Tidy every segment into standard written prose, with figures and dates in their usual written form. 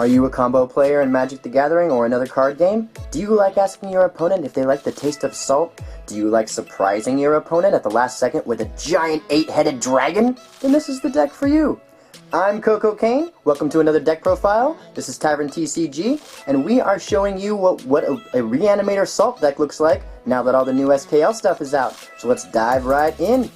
Are you a combo player in Magic the Gathering or another card game? Do you like asking your opponent if they like the taste of salt? Do you like surprising your opponent at the last second with a giant 8-headed dragon? Then this is the deck for you. I'm Coco Kane, welcome to another deck profile. This is Tavern TCG, and we are showing you what a Reanimator Salt deck looks like now that all the new SKL stuff is out. So let's dive right in.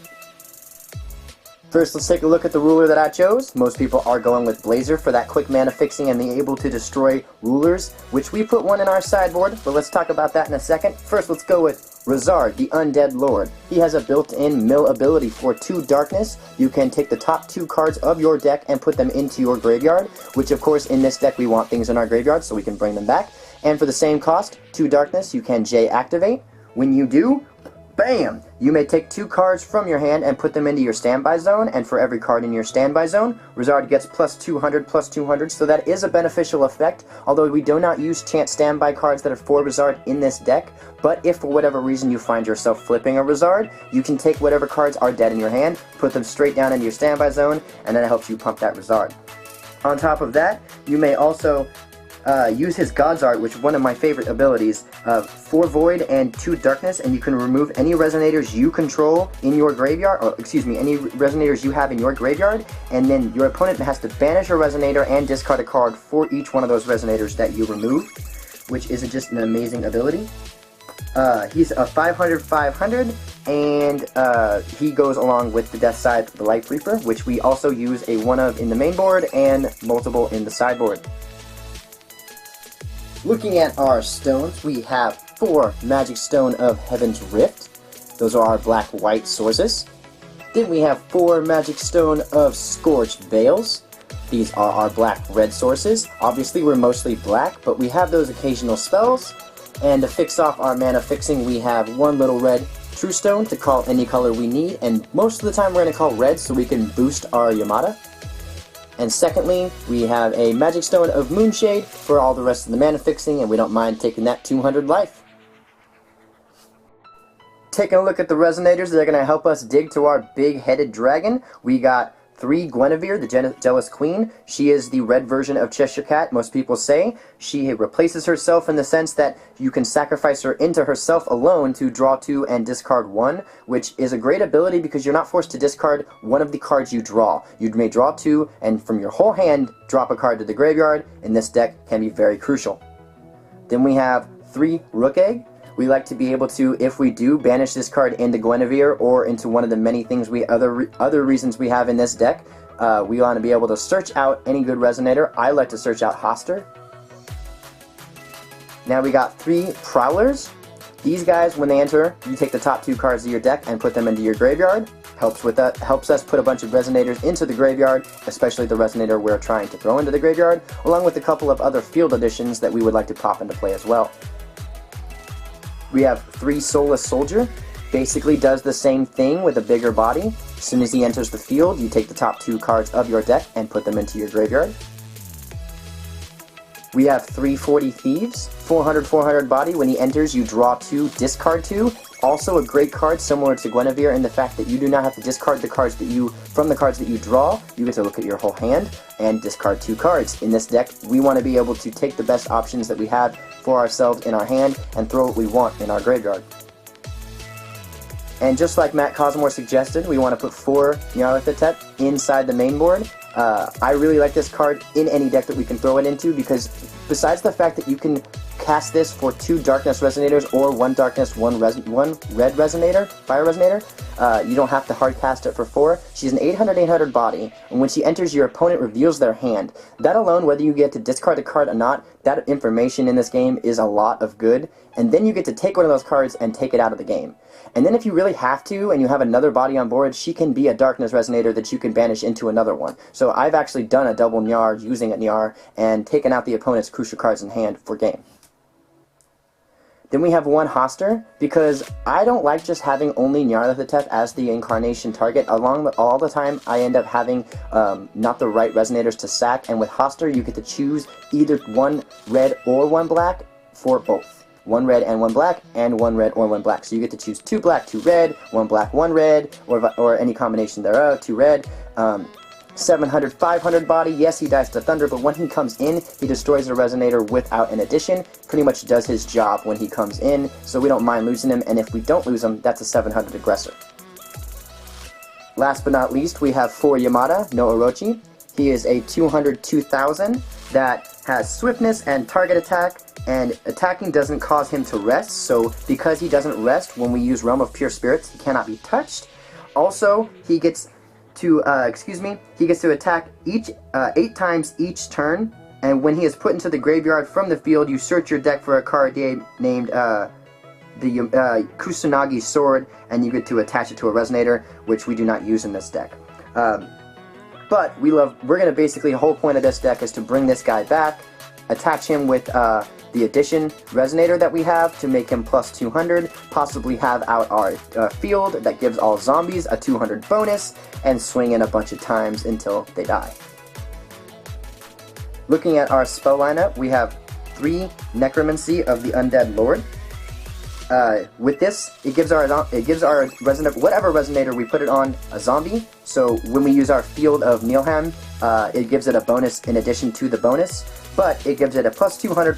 First, let's take a look at the ruler that I chose. Most people are going with Blazer for that quick mana fixing and being able to destroy rulers, which we put one in our sideboard, but let's talk about that in a second. First, let's go with Rezzard, the Undead Lord. He has a built-in mill ability for 2 darkness. You can take the top 2 cards of your deck and put them into your graveyard, which of course in this deck we want things in our graveyard so we can bring them back. And for the same cost, 2 darkness, you can J activate. When you do, bam! You may take 2 cards from your hand and put them into your standby zone, and for every card in your standby zone, Rezzard gets plus 200, so that is a beneficial effect, although we do not use chance standby cards that are for Rezzard in this deck. But if for whatever reason you find yourself flipping a Rezzard, you can take whatever cards are dead in your hand, put them straight down into your standby zone, and then it helps you pump that Rezzard. On top of that, you may also use his God's Art, which is one of my favorite abilities, 4 Void and 2 Darkness, and you can remove any Resonators you control in your graveyard, or excuse me, any Resonators you have in your graveyard, and then your opponent has to banish a Resonator and discard a card for each one of those Resonators that you removed, which is just an amazing ability. He's a 500, and he goes along with the Deathscythe, the Light Reaper, which we also use a 1 of in the main board and multiple in the sideboard. Looking at our stones, we have 4 Magic Stone of Heaven's Rift. Those are our black-white sources. Then we have 4 Magic Stone of Scorched Bales. These are our black-red sources. Obviously, we're mostly black, but we have those occasional spells. And to fix off our mana fixing, we have 1 little red True Stone to call any color we need, and most of the time we're going to call red so we can boost our Yamata. And secondly, we have a Magic Stone of Moonshade for all the rest of the mana fixing, and we don't mind taking that 200 life. Taking a look at the Resonators that are going to help us dig to our big-headed dragon, we got 3 Guinevere, the Jealous Queen. She is the red version of Cheshire Cat, most people say. She replaces herself in the sense that you can sacrifice her into herself alone to draw 2 and discard 1, which is a great ability because you're not forced to discard one of the cards you draw. You may draw 2, and from your whole hand, drop a card to the graveyard. In this deck, can be very crucial. Then we have 3 Rukh Egg. We like to be able to, if we do, banish this card into Guinevere or into one of the many things other reasons we have in this deck. We want to be able to search out any good Resonator. I like to search out Hastur. Now we got 3 Prowlers. These guys, when they enter, you take the top 2 cards of your deck and put them into your graveyard. Helps us put a bunch of Resonators into the graveyard, especially the Resonator we're trying to throw into the graveyard, along with a couple of other field additions that we would like to pop into play as well. We have 3 Soulless Soldier. Basically does the same thing with a bigger body. As soon as he enters the field, you take the top 2 cards of your deck and put them into your graveyard. We have 3 Fourty Thieves. 400 body. When he enters, you draw 2, discard 2. Also a great card, similar to Guinevere, in the fact that you do not have to discard the cards from the cards that you draw. You get to look at your whole hand and discard 2 cards. In this deck, we want to be able to take the best options that we have for ourselves in our hand and throw what we want in our graveyard. And just like Matt Cosmore suggested, we want to put 4 Nyarlathotep inside the main board. I really like this card in any deck that we can throw it into, because besides the fact that you can cast this for 2 Darkness Resonators or 1 Darkness, 1 Red Resonator, Fire Resonator, you don't have to hard cast it for 4. She's an 800 body, and when she enters, your opponent reveals their hand. That alone, whether you get to discard a card or not, that information in this game is a lot of good, and then you get to take one of those cards and take it out of the game. And then if you really have to, and you have another body on board, she can be a Darkness Resonator that you can banish into another one. So I've actually done a double Nyar using a Nyar and taken out the opponent's crucial cards in hand for game. Then we have 1 Hastur, because I don't like just having only Nyarlathotep as the incarnation target. All the time, I end up having not the right Resonators to sack, and with Hastur, you get to choose either 1 red or 1 black for both. 1 red and 1 black, and 1 red or 1 black. So you get to choose 2 black, 2 red, 1 black, 1 red, or any combination thereof, 2 red. 700, 500 body. Yes, he dies to Thunder, but when he comes in, he destroys a Resonator without an addition. Pretty much does his job when he comes in, so we don't mind losing him, and if we don't lose him, that's a 700 aggressor. Last but not least, we have for Yamata-no-Orochi. He is a 200 2000 that has swiftness and target attack, and attacking doesn't cause him to rest, so because he doesn't rest, when we use Realm of Pure Spirits, he cannot be touched. Also, he gets to attack 8 times each turn, and when he is put into the graveyard from the field, you search your deck for a card named the Kusanagi Sword, and you get to attach it to a Resonator, which we do not use in this deck. But we're going to basically, the whole point of this deck is to bring this guy back, attach him with the addition Resonator that we have to make him plus 200, possibly have out our field that gives all zombies a 200 bonus, and swing in a bunch of times until they die. Looking at our spell lineup, we have 3 Necromancy of the Undead Lord. With this, it gives our Resonator, whatever Resonator we put it on, a zombie. So when we use our Field of Nilfheim, it gives it a bonus in addition to the bonus, but it gives it a plus 200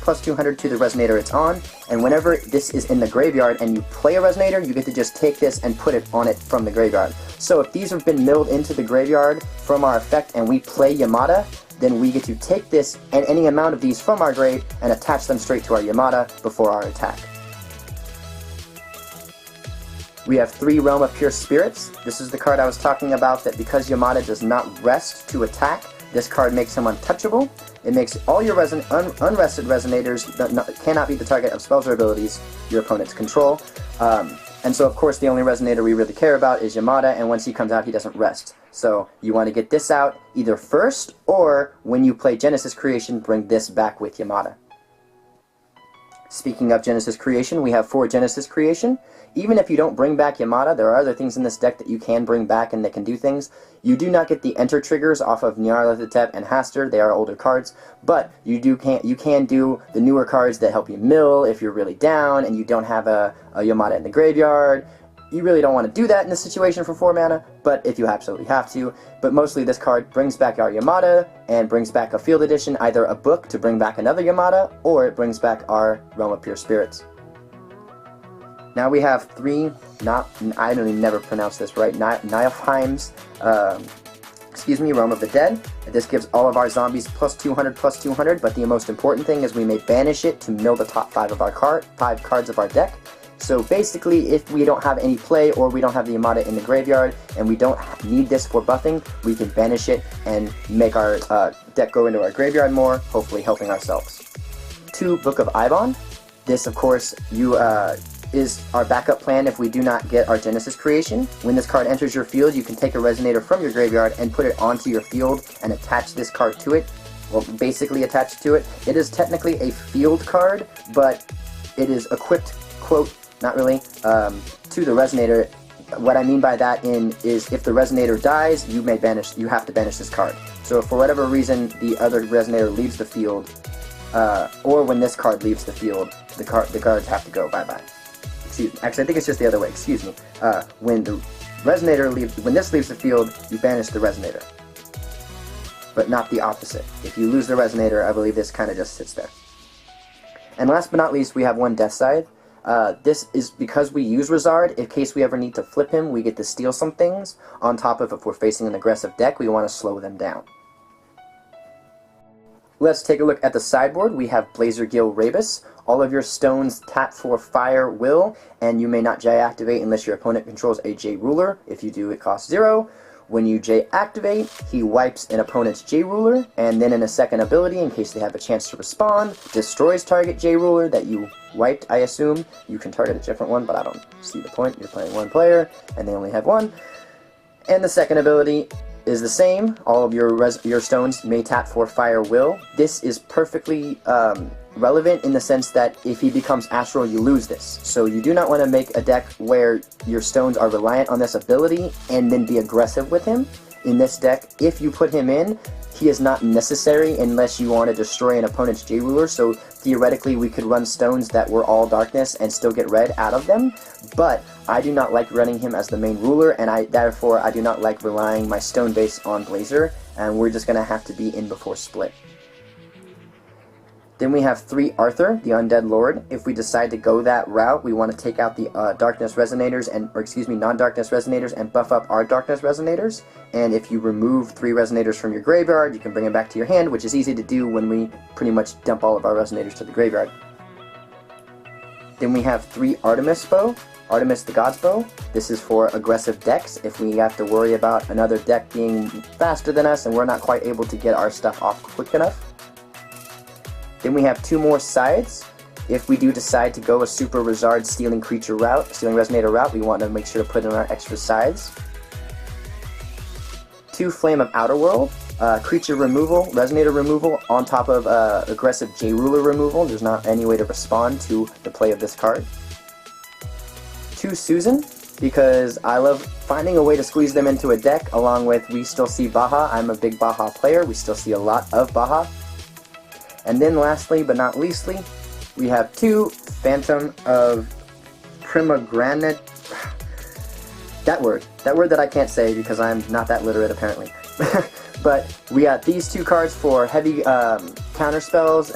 to the Resonator it's on, and whenever this is in the graveyard and you play a Resonator, you get to just take this and put it on it from the graveyard. So if these have been milled into the graveyard from our effect and we play Yamata, then we get to take this and any amount of these from our grave and attach them straight to our Yamata before our attack. We have 3 Realm of Pure Spirits. This is the card I was talking about, that because Yamata does not rest to attack, this card makes him untouchable. It makes all your unrested Resonators that cannot be the target of spells or abilities your opponents control. And so of course the only Resonator we really care about is Yamata, and once he comes out he doesn't rest. So you want to get this out either first, or when you play Genesis Creation, bring this back with Yamata. Speaking of Genesis Creation, we have 4 Genesis Creation. Even if you don't bring back Yamata, there are other things in this deck that you can bring back and that can do things. You do not get the enter triggers off of Nyarlathotep and Hastur, they are older cards, but you can do the newer cards that help you mill if you're really down and you don't have a Yamata in the graveyard. You really don't want to do that in this situation for 4 mana, but if you absolutely have to. But mostly this card brings back our Yamata and brings back a field edition, either a book to bring back another Yamata, or it brings back our Realm of Pure Spirits. Now we have 3, I don't even never pronounce this right, Nilfheim's, Realm of the Dead. This gives all of our zombies plus 200, but the most important thing is we may banish it to mill the top 5 of our cards of our deck. So basically, if we don't have any play or we don't have the Yamata in the graveyard and we don't need this for buffing, we can banish it and make our deck go into our graveyard more, hopefully helping ourselves. 2 Book of Eibon. This, of course, is our backup plan if we do not get our Genesis Creation. When this card enters your field, you can take a Resonator from your graveyard and put it onto your field and attach this card to it. Well, basically attach it to it. It is technically a field card, but it is equipped, quote, not really, to the Resonator. What I mean by that is if the Resonator dies, you have to banish this card. So if for whatever reason the other Resonator leaves the field, or when this card leaves the field, the cards have to go bye-bye. Excuse me. Actually, I think it's just the other way. Excuse me. When the Resonator when this leaves the field, you banish the Resonator. But not the opposite. If you lose the Resonator, I believe this kind of just sits there. And last but not least, we have 1 Deathscythe. This is because we use Rezzard. In case we ever need to flip him, we get to steal some things. On top of if we're facing an aggressive deck, we want to slow them down. Let's take a look at the sideboard. We have Blazergil Rabus. All of your stones tap for Fire Will, and you may not J-activate unless your opponent controls a J-Ruler. If you do, it costs 0. When you J-activate, he wipes an opponent's J-Ruler, and then in a second ability, in case they have a chance to respond, destroys target J-Ruler that you wiped, I assume. You can target a different one, but I don't see the point. You're playing 1 player, and they only have 1. And the second ability is the same. All of your stones may tap for Fire Will. This is perfectly relevant in the sense that if he becomes astral, you lose this. So you do not want to make a deck where your stones are reliant on this ability and then be aggressive with him. in this deck, if you put him in, he is not necessary unless you want to destroy an opponent's J-Ruler, so theoretically we could run stones that were all darkness and still get red out of them, but I do not like running him as the main ruler, and therefore I do not like relying my stone base on Blazer, and we're just going to have to be in before split. Then we have 3 Arthur, the Undead Lord. If we decide to go that route, we want to take out the Darkness Resonators, non-Darkness Resonators, and buff up our Darkness Resonators. And if you remove 3 Resonators from your graveyard, you can bring them back to your hand, which is easy to do when we pretty much dump all of our Resonators to the graveyard. Then we have 3 Artemis Bow. Artemis the God's Bow. This is for aggressive decks, if we have to worry about another deck being faster than us and we're not quite able to get our stuff off quick enough. Then we have 2 more sides. If we do decide to go a Super Rezzard Stealing Resonator route, we want to make sure to put in our extra sides. 2 Flame of Outer World, creature removal, Resonator removal, on top of aggressive J-Ruler removal. There's not any way to respond to the play of this card. 2 Susan, because I love finding a way to squeeze them into a deck, along with we still see Baja. I'm a big Baja player. We still see a lot of Baja. And then lastly, but not leastly, we have 2 Phantom of Primogranate. That word that I can't say because I'm not that literate apparently. But we got these 2 cards for heavy counter spells,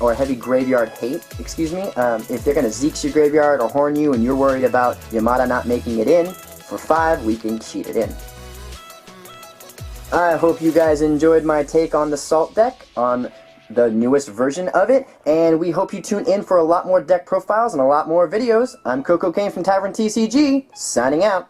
or heavy graveyard hate, excuse me. If they're going to Zeke's your graveyard or horn you and you're worried about Yamata not making it in, for 5 we can cheat it in. I hope you guys enjoyed my take on the Salt deck, on the newest version of it, and we hope you tune in for a lot more deck profiles and a lot more videos. I'm Coco Kane from Tavern TCG, signing out.